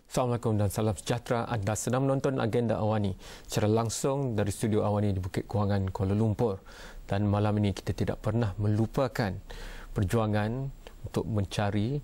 Assalamualaikum dan salam sejahtera. Anda sedang menonton agenda Awani secara langsung dari studio Awani di Bukit Kewangan, Kuala Lumpur. Dan malam ini kita tidak pernah melupakan perjuangan untuk mencari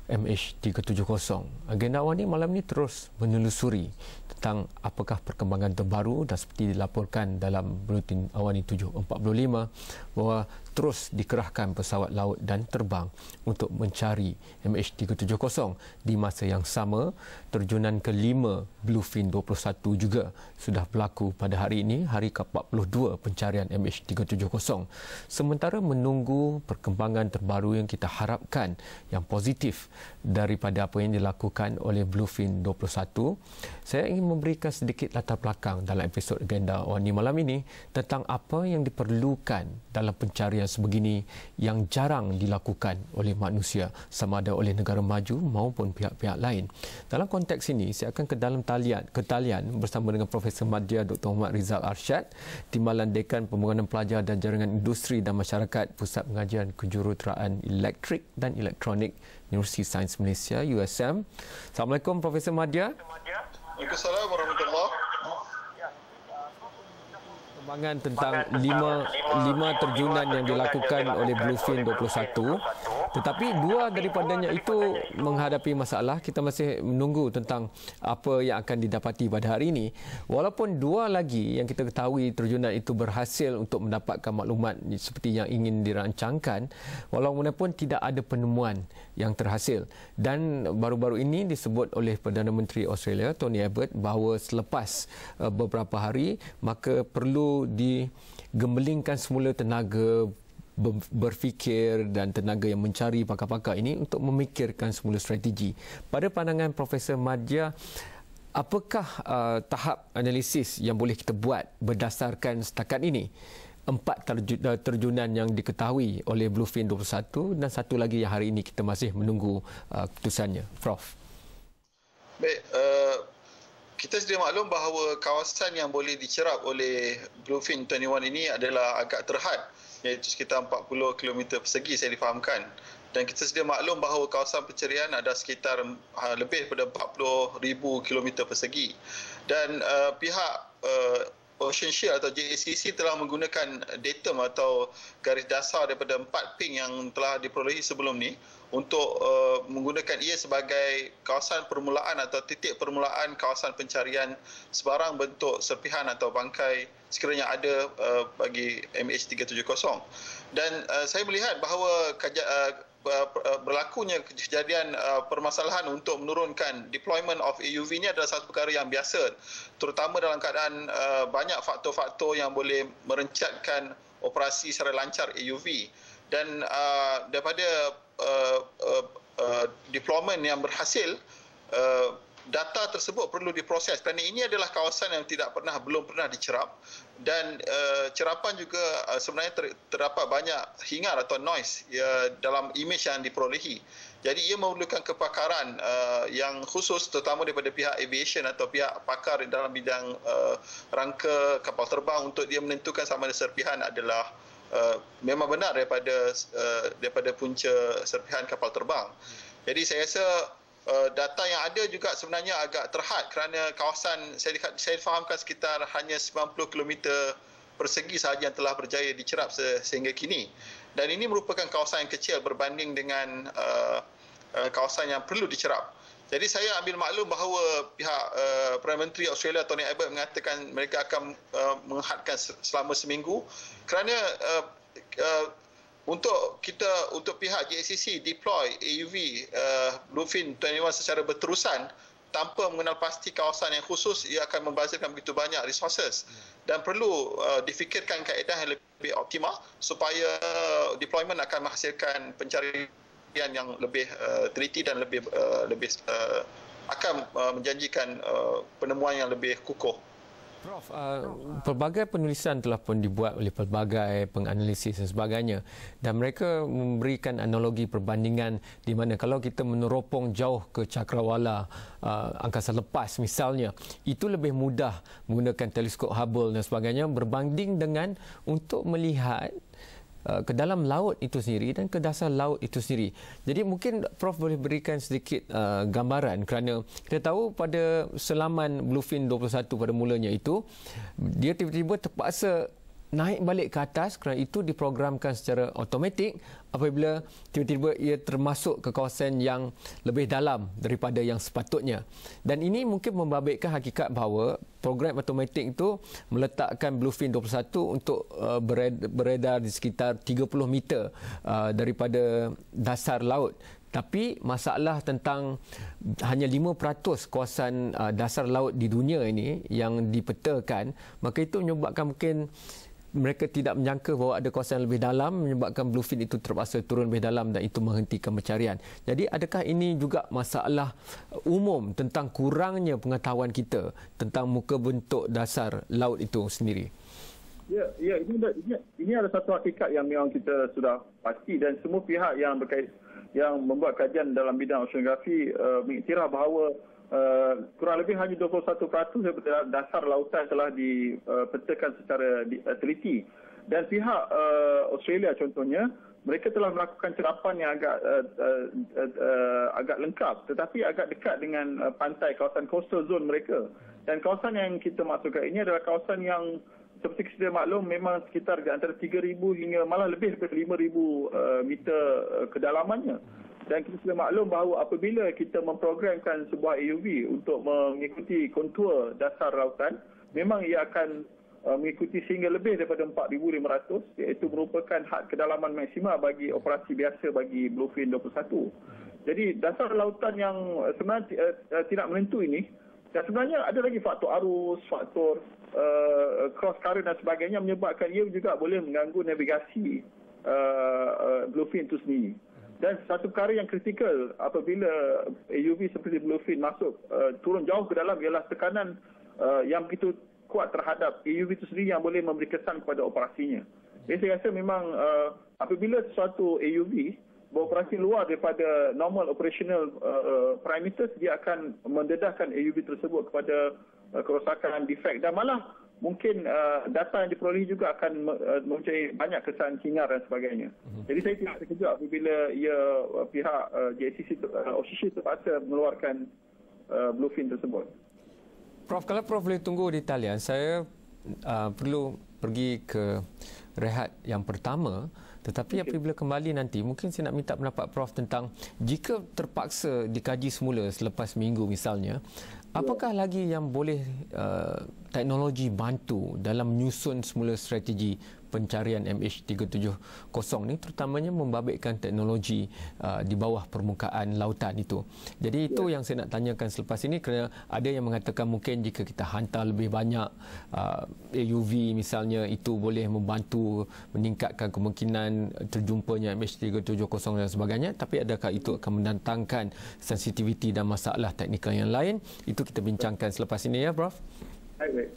MH370. Agenda Awani malam ini terus menelusuri tentang apakah perkembangan terbaru, dan seperti dilaporkan dalam buletin Awani 745 bahawa terus dikerahkan pesawat laut dan terbang untuk mencari MH370. Di masa yang sama, terjunan kelima Bluefin 21 juga sudah berlaku pada hari ini, hari ke-42 pencarian MH370. Sementara menunggu perkembangan terbaru yang kita harapkan yang positif daripada apa yang dilakukan oleh Bluefin 21, saya ingin memberikan sedikit latar belakang dalam episod agenda Awani malam ini tentang apa yang diperlukan dalam pencarian sebegini yang jarang dilakukan oleh manusia, sama ada oleh negara maju maupun pihak-pihak lain. Dalam konteks ini, saya akan ke dalam talian bersama dengan Profesor Madya Dr. Muhammad Rizal Arsyad, Timbalan Dekan Pembangunan Pelajar dan Jaringan Industri dan Masyarakat, Pusat Pengajian Kejuruteraan Elektrik dan Elektronik, Universiti Sains Malaysia, USM. Assalamualaikum Profesor Madya. Waalaikumsalam warahmatullahi. Perkembangan tentang lima terjunan yang dilakukan oleh Bluefin 21, tetapi dua daripadanya itu menghadapi masalah. Kita masih menunggu tentang apa yang akan didapati pada hari ini. Walaupun dua lagi yang kita ketahui terjunan itu berhasil untuk mendapatkan maklumat seperti yang ingin dirancangkan, walaupun tidak ada penemuan yang terhasil. Dan baru-baru ini disebut oleh Perdana Menteri Australia Tony Abbott bahawa selepas beberapa hari maka perlu digemblingkan semula tenaga berfikir dan tenaga yang mencari pakar-pakar ini untuk memikirkan semula strategi. Pada pandangan Profesor Madya, apakah tahap analisis yang boleh kita buat berdasarkan setakat ini? 4 terjunan yang diketahui oleh Bluefin 21 dan satu lagi yang hari ini kita masih menunggu keputusannya. Prof. Baik, kita sedia maklum bahawa kawasan yang boleh dicerap oleh Bluefin 21 ini adalah agak terhad, iaitu sekitar 40 km persegi saya difahamkan. Dan kita sedia maklum bahawa kawasan pencarian ada sekitar lebih daripada 40,000 km persegi. Dan pihak Ocean Shield atau JACC telah menggunakan datum atau garis dasar daripada 4 ping yang telah diperolehi sebelum ni untuk menggunakan ia sebagai kawasan permulaan atau titik permulaan kawasan pencarian sebarang bentuk serpihan atau bangkai sekiranya ada bagi MH370. Dan saya melihat bahawa berlakunya kejadian permasalahan untuk menurunkan deployment of AUV ini adalah satu perkara yang biasa, terutama dalam keadaan banyak faktor-faktor yang boleh merencatkan operasi secara lancar AUV. Dan daripada deployment yang berhasil, data tersebut perlu diproses kerana ini adalah kawasan yang belum pernah dicerap, dan cerapan juga sebenarnya terdapat banyak hingar atau noise dalam imej yang diperolehi. Jadi ia memerlukan kepakaran yang khusus, terutama daripada pihak aviation atau pihak pakar dalam bidang rangka kapal terbang untuk dia menentukan sama ada serpihan adalah memang benar daripada punca serpihan kapal terbang. Jadi saya rasa data yang ada juga sebenarnya agak terhad kerana kawasan saya fahamkan sekitar hanya 90 km persegi sahaja yang telah berjaya dicerap sehingga kini. Dan ini merupakan kawasan yang kecil berbanding dengan kawasan yang perlu dicerap. Jadi saya ambil maklum bahawa pihak Perdana Menteri Australia Tony Abbott mengatakan mereka akan menghadkan selama seminggu kerana untuk pihak JACC deploy AUV Bluefin 21 secara berterusan tanpa mengenal pasti kawasan yang khusus, ia akan membazirkan begitu banyak resources, dan perlu difikirkan kaedah yang lebih optimal supaya deployment akan menghasilkan pencarian yang lebih teliti dan lebih akan menjanjikan penemuan yang lebih kukuh. Prof, pelbagai penulisan telah pun dibuat oleh pelbagai penganalisis dan sebagainya, dan mereka memberikan analogi perbandingan di mana kalau kita meneropong jauh ke cakrawala angkasa lepas misalnya, itu lebih mudah menggunakan teleskop Hubble dan sebagainya berbanding dengan untuk melihat ke dalam laut itu sendiri dan ke dasar laut itu sendiri. Jadi mungkin Prof boleh berikan sedikit gambaran, kerana kita tahu pada selaman Bluefin 21 pada mulanya itu dia tiba-tiba terpaksa naik balik ke atas kerana itu diprogramkan secara automatik apabila tiba-tiba ia termasuk ke kawasan yang lebih dalam daripada yang sepatutnya. Dan ini mungkin membabitkan hakikat bahawa program automatik itu meletakkan Bluefin 21 untuk beredar di sekitar 30 meter daripada dasar laut. Tapi masalah tentang hanya 5% kawasan dasar laut di dunia ini yang dipetakan, maka itu menyebabkan mungkin mereka tidak menyangka bahawa ada kawasan lebih dalam, menyebabkan Bluefin itu terpaksa turun lebih dalam dan itu menghentikan pencarian. Jadi adakah ini juga masalah umum tentang kurangnya pengetahuan kita tentang muka bentuk dasar laut itu sendiri? Ya, ini ada satu hakikat yang memang kita sudah pasti, dan semua pihak yang membuat kajian dalam bidang oceanografi mengiktiraf bahawa kurang lebih hanya 21% daripada dasar lautan telah dipetakan secara teliti. Dan pihak Australia contohnya, mereka telah melakukan cerapan yang agak lengkap tetapi agak dekat dengan pantai, kawasan coastal zone mereka. Dan kawasan yang kita masukkan ini adalah kawasan yang seperti kita maklum memang sekitar antara 3,000 hingga malah lebih daripada 5,000 meter kedalamannya. Dan kita sudah maklum bahawa apabila kita memprogramkan sebuah AUV untuk mengikuti kontur dasar lautan, memang ia akan mengikuti sehingga lebih daripada 4,500, iaitu merupakan had kedalaman maksima bagi operasi biasa bagi Bluefin 21. Jadi dasar lautan yang sebenarnya tidak menentu ini, dan sebenarnya ada lagi faktor arus, faktor cross current dan sebagainya menyebabkan ia juga boleh mengganggu navigasi Bluefin itu sendiri. Dan satu perkara yang kritikal apabila AUV seperti Bluefin masuk turun jauh ke dalam ialah tekanan yang begitu kuat terhadap AUV itu sendiri yang boleh memberi kesan kepada operasinya. Jadi saya rasa memang apabila sesuatu AUV beroperasi luar daripada normal operational parameters, dia akan mendedahkan AUV tersebut kepada kerosakan, defect, dan malah mungkin data yang diperolehi juga akan mempunyai banyak kesan hingar dan sebagainya. Jadi saya tidak terkejut apabila pihak JCC terpaksa mengeluarkan Bluefin tersebut. Prof, kalau Prof boleh tunggu di talian, saya perlu pergi ke rehat yang pertama. Tetapi apabila kembali nanti, mungkin saya nak minta pendapat Prof tentang jika terpaksa dikaji semula selepas minggu misalnya, apakah lagi yang boleh teknologi bantu dalam menyusun semula strategi pencarian MH370 ni, terutamanya membabitkan teknologi di bawah permukaan lautan itu. Jadi itu yang saya nak tanyakan selepas ini, kerana ada yang mengatakan mungkin jika kita hantar lebih banyak AUV misalnya, itu boleh membantu meningkatkan kemungkinan terjumpanya MH370 dan sebagainya. Tapi adakah itu akan mendatangkan sensitiviti dan masalah teknikal yang lain? Itu kita bincangkan selepas ini ya, Prof. Baik.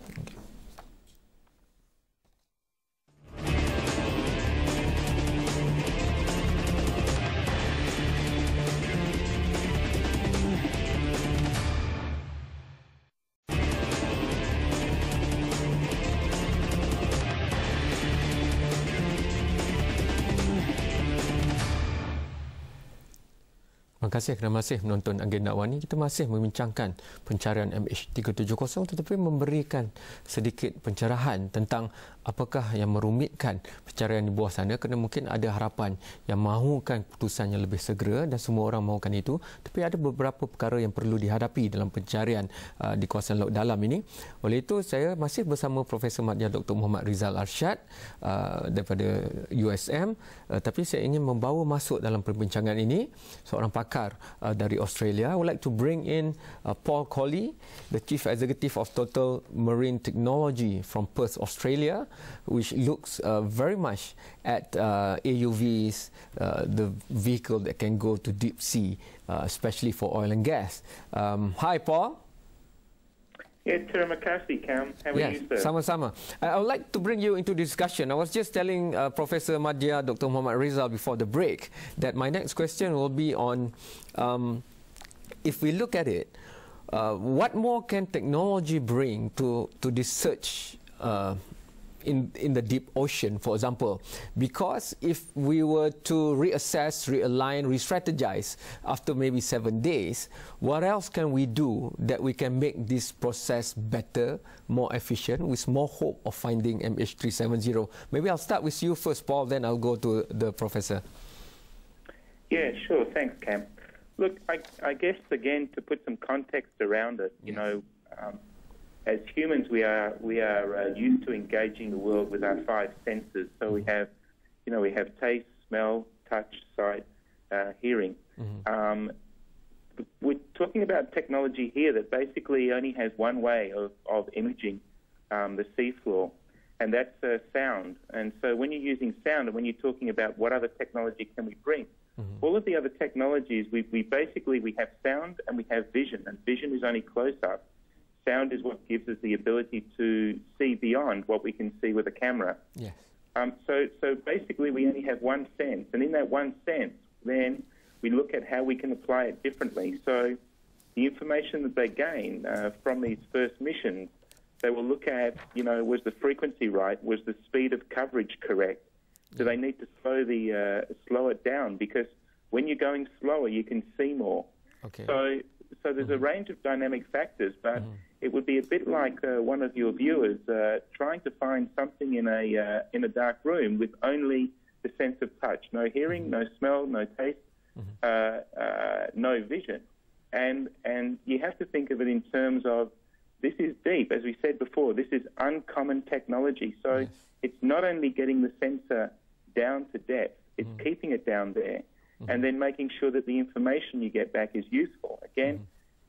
Terima kasih kerana masih menonton agenda Awani. Kita masih membincangkan pencarian MH370 tetapi memberikan sedikit pencerahan tentang apakah yang merumitkan pencarian di bawah sana, kerana mungkin ada harapan yang mahukan keputusan yang lebih segera dan semua orang mahukan itu, tapi ada beberapa perkara yang perlu dihadapi dalam pencarian di kawasan laut dalam ini. Oleh itu saya masih bersama Profesor Madya Dr. Muhammad Rizal Arsyad daripada USM, tapi saya ingin membawa masuk dalam perbincangan ini seorang pakar dari Australia. I would like to bring in Paul Colley, the Chief Executive of Total Marine Technology from Perth, Australia, which looks very much at AUVs, the vehicle that can go to deep sea, especially for oil and gas. Hi, Paul. Terima kasih, Cam. How are you, sir? Sama-sama. I would like to bring you into discussion. I was just telling Professor Madya, Dr. Muhammad Rizal before the break that my next question will be on, if we look at it, what more can technology bring to this search in the deep ocean, for example, because if we were to reassess, realign, re-strategize after maybe 7 days, what else can we do that we can make this process better, more efficient, with more hope of finding MH370? Maybe I'll start with you first, Paul, then I'll go to the professor. Yeah, sure. Thanks, Cam. Look, I guess, again, to put some context around it, you know, as humans, we are used to engaging the world with our 5 senses. So we have, you know, we have taste, smell, touch, sight, hearing. We're talking about technology here that basically only has one way of imaging the seafloor, and that's sound. And so when you're using sound, and when you're talking about what other technology can we bring, all of the other technologies, we have sound and we have vision, and vision is only close up. Sound is what gives us the ability to see beyond what we can see with a camera. Yes. So basically we only have one sense, and in that one sense, then we look at how we can apply it differently. So the information that they gain from these first missions, they will look at, you know, was the frequency right? Was the speed of coverage correct? Do they need to slow it down? Because when you're going slower, you can see more. Okay. So there's a range of dynamic factors, but it would be a bit like one of your viewers trying to find something in a dark room with only the sense of touch, no hearing, no smell, no taste, no vision, and you have to think of it in terms of this is deep, as we said before. This is uncommon technology, so it's not only getting the sensor down to depth, it's keeping it down there. And then making sure that the information you get back is useful. Again,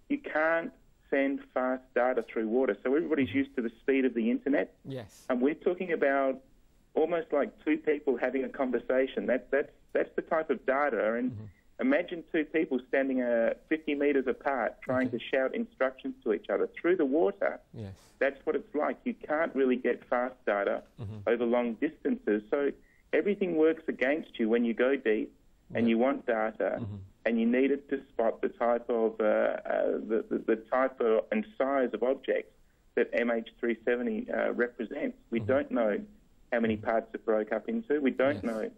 you can't send fast data through water. So everybody's used to the speed of the internet. Yes. And we're talking about almost like 2 people having a conversation. That's the type of data. And imagine 2 people standing 50 meters apart trying to shout instructions to each other through the water. Yes. That's what it's like. You can't really get fast data over long distances. So everything works against you when you go deep. And you want data, and you need it to spot the type of the type of, and size of objects that MH370 represents. We don't know how many parts it broke up into. We don't know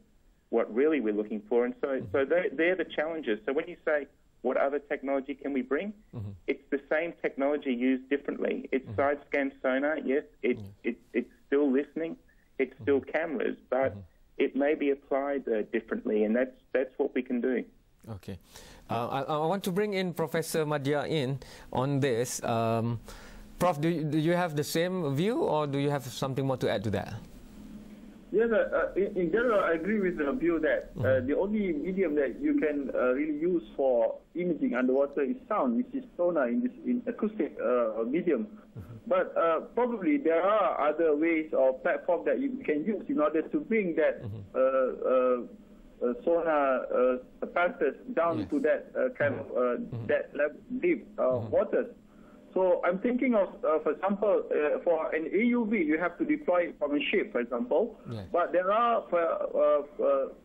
what really we're looking for, and so they're the challenges. So when you say what other technology can we bring, it's the same technology used differently. It's side scan sonar, yes. It's still listening. It's still cameras, but it may be applied differently, and that's what we can do. Okay. I want to bring in Professor Madhya in on this. Prof, do you have the same view, or do you have something more to add to that? Yes, in general, I agree with the view that the only medium that you can really use for imaging underwater is sound, which is sonar in acoustic medium. But probably there are other ways or platforms that you can use in order to bring that sonar apparatus down to that kind of that deep waters. So I'm thinking of, for example, for an AUV, you have to deploy it from a ship, for example. Yes. But there are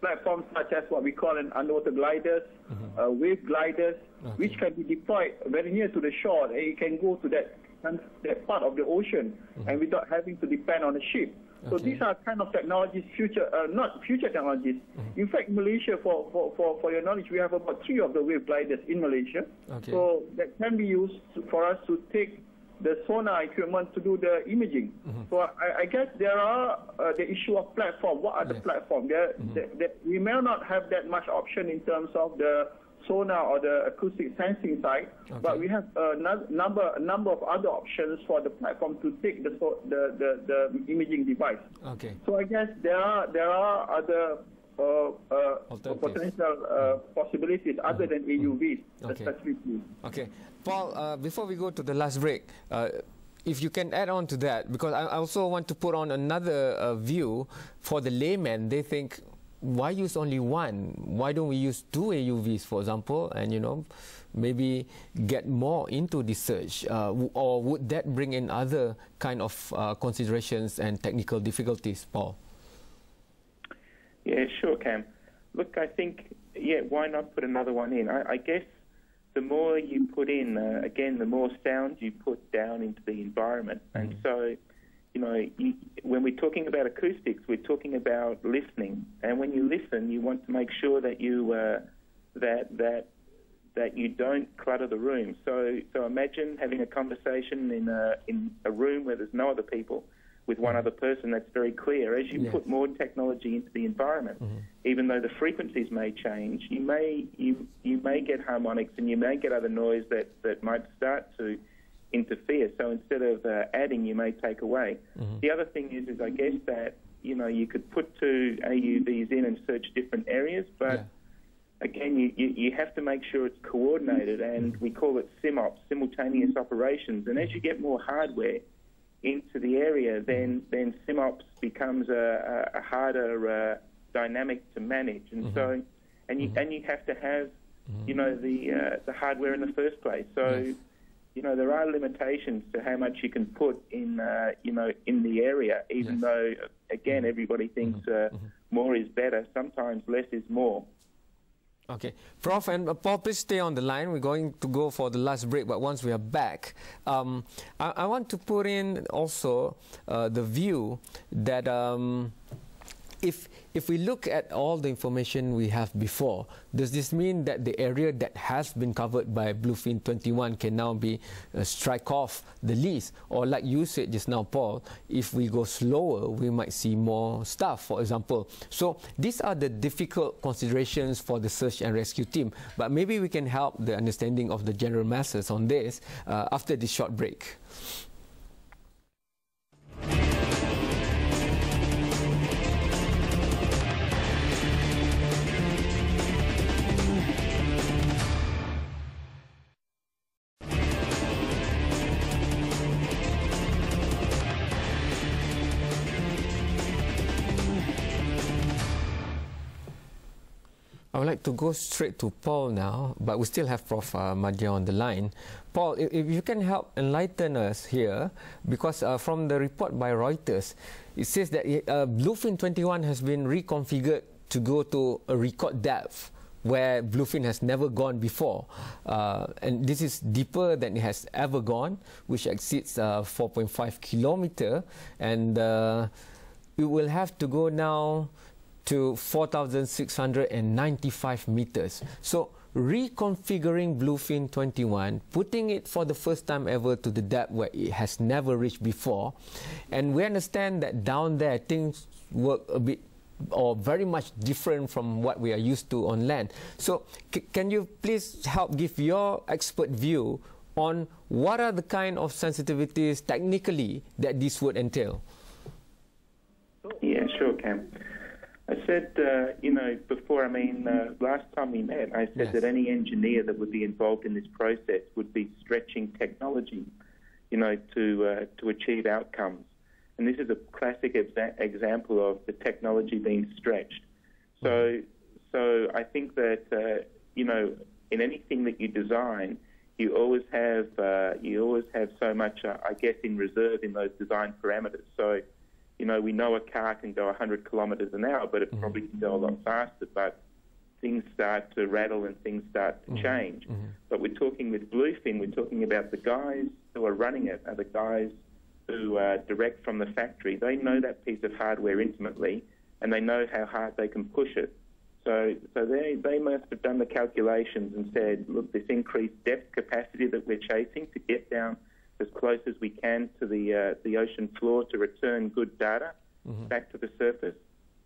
platforms such as what we call an underwater gliders, wave gliders, which can be deployed very near to the shore, and it can go to that part of the ocean, and without having to depend on a ship. So these are kind of technologies, not future technologies. In fact, Malaysia, for your knowledge, we have about 3 of the wave gliders in Malaysia. So that can be used for us to take the sonar equipment to do the imaging. So I guess there are the issue of platform. What are the platforms? We may not have that much option in terms of the sonar or the acoustic sensing side, but we have a number of other options for the platform to take the imaging device. So I guess there are other potential possibilities other than AUVs specifically. Okay, Paul. Before we go to the last break, if you can add on to that, because I also want to put on another view for the layman. They think, why use only one? Why don't we use 2 AUVs, for example, and maybe get more into the search? Or would that bring in other kind of considerations and technical difficulties, Paul? Yeah, sure, Cam. Look, I think, why not put another one in? I guess the more you put in, again, the more sound you put down into the environment. And so when we're talking about acoustics, we're talking about listening, and when you listen, you want to make sure that you that you don't clutter the room. So imagine having a conversation in a room where there's no other people, with one other person. That's very clear. As you put more technology into the environment, even though the frequencies may change, you may get harmonics and you may get other noise that might start to interfere. So instead of adding, you may take away. The other thing is I guess that you could put 2 AUVs in and search different areas, but again, you have to make sure it's coordinated, and we call it SIMOps, simultaneous operations. And as you get more hardware into the area, then SIMOps becomes a harder dynamic to manage. And so, and you have to have, the hardware in the first place. So, there are limitations to how much you can put in, in the area, even though, again, everybody thinks more is better. Sometimes less is more. Okay. Prof and Paul, please stay on the line. We're going to go for the last break, but once we are back, I want to put in also the view that if we look at all the information we have before, does this mean that the area that has been covered by Bluefin 21 can now be strike off the lease? Or like you said just now, Paul, if we go slower, we might see more stuff, for example. So these are the difficult considerations for the search and rescue team. But maybe we can help the understanding of the general masses on this after this short break. I would like to go straight to Paul now, but we still have Prof. Madhya on the line. Paul, if you can help enlighten us here, because from the report by Reuters, it says that Bluefin 21 has been reconfigured to go to a record depth where Bluefin has never gone before. And this is deeper than it has ever gone, which exceeds 4.5 kilometer. And we will have to go now to 4,695 meters. So reconfiguring Bluefin 21, putting it for the first time ever to the depth where it has never reached before. And we understand that down there things work a bit or very much different from what we are used to on land. So can you please help give your expert view on what are the kind of sensitivities technically that this would entail? Yeah, sure, Cam. I said, before, last time we met, I said that any engineer that would be involved in this process would be stretching technology, to achieve outcomes. And this is a classic example of the technology being stretched. So I think that, in anything that you design, you always have so much, in reserve in those design parameters. So, we know a car can go 100 kilometres an hour, but it probably can go a lot faster. But things start to rattle and things start to change. But we're talking with Bluefin, we're talking about the guys who are running it, are the guys who are direct from the factory. They know that piece of hardware intimately, and they know how hard they can push it. So they must have done the calculations and said, look, this increased depth capacity that we're chasing to get down as close as we can to the ocean floor to return good data back to the surface.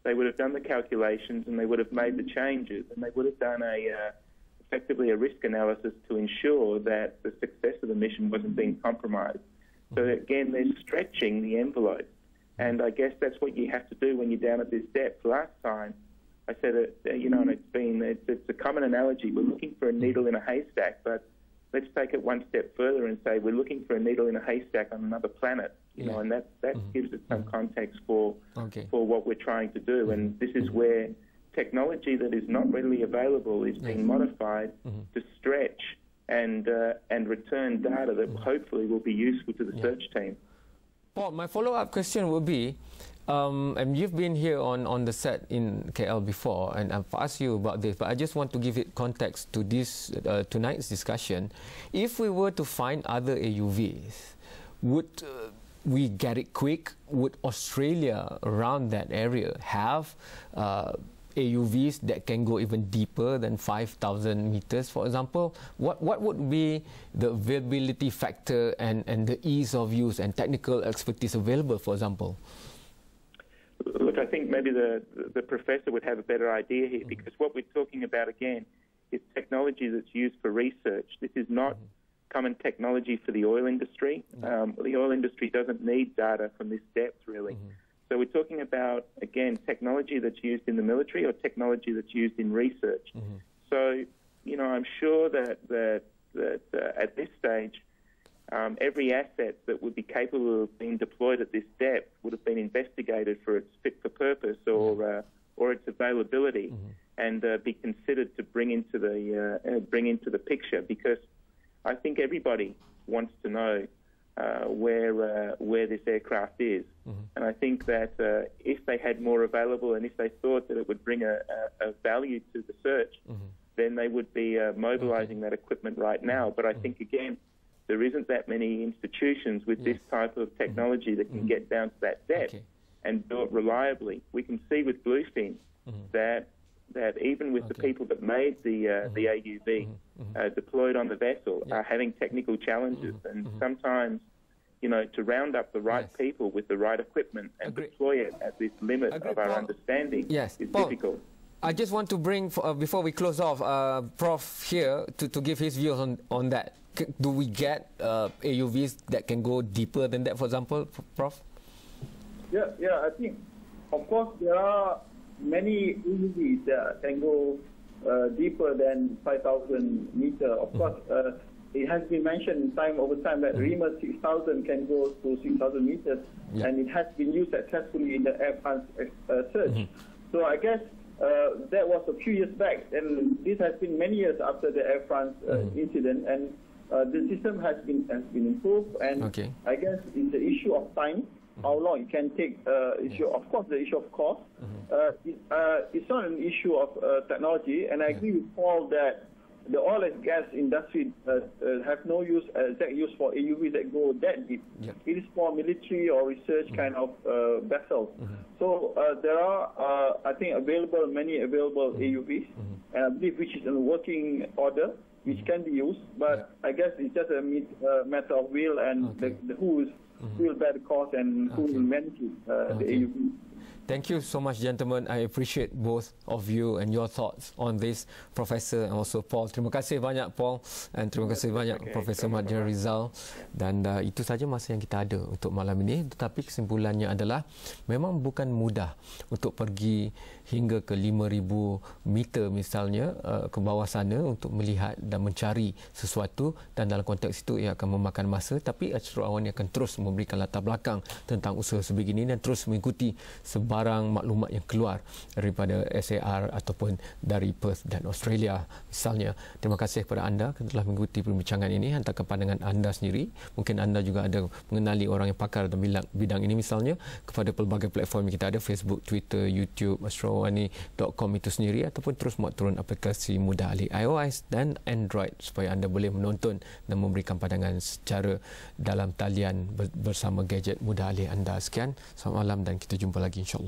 They would have done the calculations and they would have made the changes, and they would have done effectively a risk analysis to ensure that the success of the mission wasn't being compromised. So again, they're stretching the envelope, and I guess that's what you have to do when you're down at this depth. Last time I said it's a common analogy. We're looking for a needle in a haystack, but let's take it one step further and say we're looking for a needle in a haystack on another planet, and that gives it some context for what we're trying to do. And this is where technology that is not readily available is being modified to stretch and return data that hopefully will be useful to the search team. Paul, my follow-up question would be, and you've been here on the set in KL before, and I've asked you about this, but I just want to give it context to this tonight's discussion. If we were to find other AUVs, would we get it quick, would Australia around that area have AUVs that can go even deeper than 5,000 meters, for example? What would be the availability factor and the ease of use and technical expertise available, for example? Look, I think maybe the professor would have a better idea here, because what we're talking about again is technology that's used for research. This is not common technology for the oil industry. The oil industry doesn't need data from this depth, really. So we're talking about, again, technology that's used in the military or technology that's used in research. So, you know, I'm sure that at this stage, every asset that would be capable of being deployed at this depth would have been investigated for its fit for purpose or its availability, and be considered to bring into the picture, because I think everybody wants to know where this aircraft is, and I think that if they had more available and if they thought that it would bring a value to the search, then they would be mobilizing that equipment right now. But I think, again, there isn't that many institutions with this type of technology that can get down to that depth and do it reliably. We can see with Bluefin that even with the people that made the AUV deployed on the vessel are having technical challenges, and sometimes, you know, to round up the right people with the right equipment and deploy it at this limit of our understanding is difficult. I just want to bring, before we close off, Prof here to give his views on that. Do we get AUVs that can go deeper than that, for example, Prof? Yeah, I think, of course, there are many AUVs that can go deeper than 5,000 meters. Of course, it has been mentioned over time that RIMA 6,000 can go to 6,000 meters, and it has been used successfully in the Air France search. So I guess that was a few years back, and this has been many years after the Air France incident, and the system has been improved, and I guess it's the issue of time, how long it can take. Of course, the issue of cost. It's not an issue of technology, and I agree with Paul that the oil and gas industry have no exact use for AUVs that go that deep. It is for military or research kind of vessels. So there are, I think, many available AUVs, and I believe which is in working order, which can be used, but I guess it's just a matter of will and who will bear the cost and who will manage the AUV. Thank you so much, gentlemen. I appreciate both of you and your thoughts on this, Professor and also Paul. Terima kasih banyak, Paul, dan terima kasih banyak, Profesor Madya Rizal. Dan itu saja masa yang kita ada untuk malam ini. Tetapi kesimpulannya adalah memang bukan mudah untuk pergi hingga ke 5,000 meter misalnya ke bawah sana untuk melihat dan mencari sesuatu, dan dalam konteks itu ia akan memakan masa. Tapi Astro Awani akan terus memberikan latar belakang tentang usaha sebegini dan terus mengikuti barang maklumat yang keluar daripada SAR ataupun dari Perth dan Australia misalnya. Terima kasih kepada anda yang telah mengikuti perbincangan ini. Hantarkan pandangan anda sendiri. Mungkin anda juga ada mengenali orang yang pakar dalam bidang ini misalnya, kepada pelbagai platform yang kita ada, Facebook, Twitter, YouTube, astroawani.com itu sendiri, ataupun terus muat turun aplikasi Mudah Alih iOS dan Android supaya anda boleh menonton dan memberikan pandangan secara dalam talian bersama gadget Mudah Alih anda. Sekian, selamat malam dan kita jumpa lagi insya-Allah.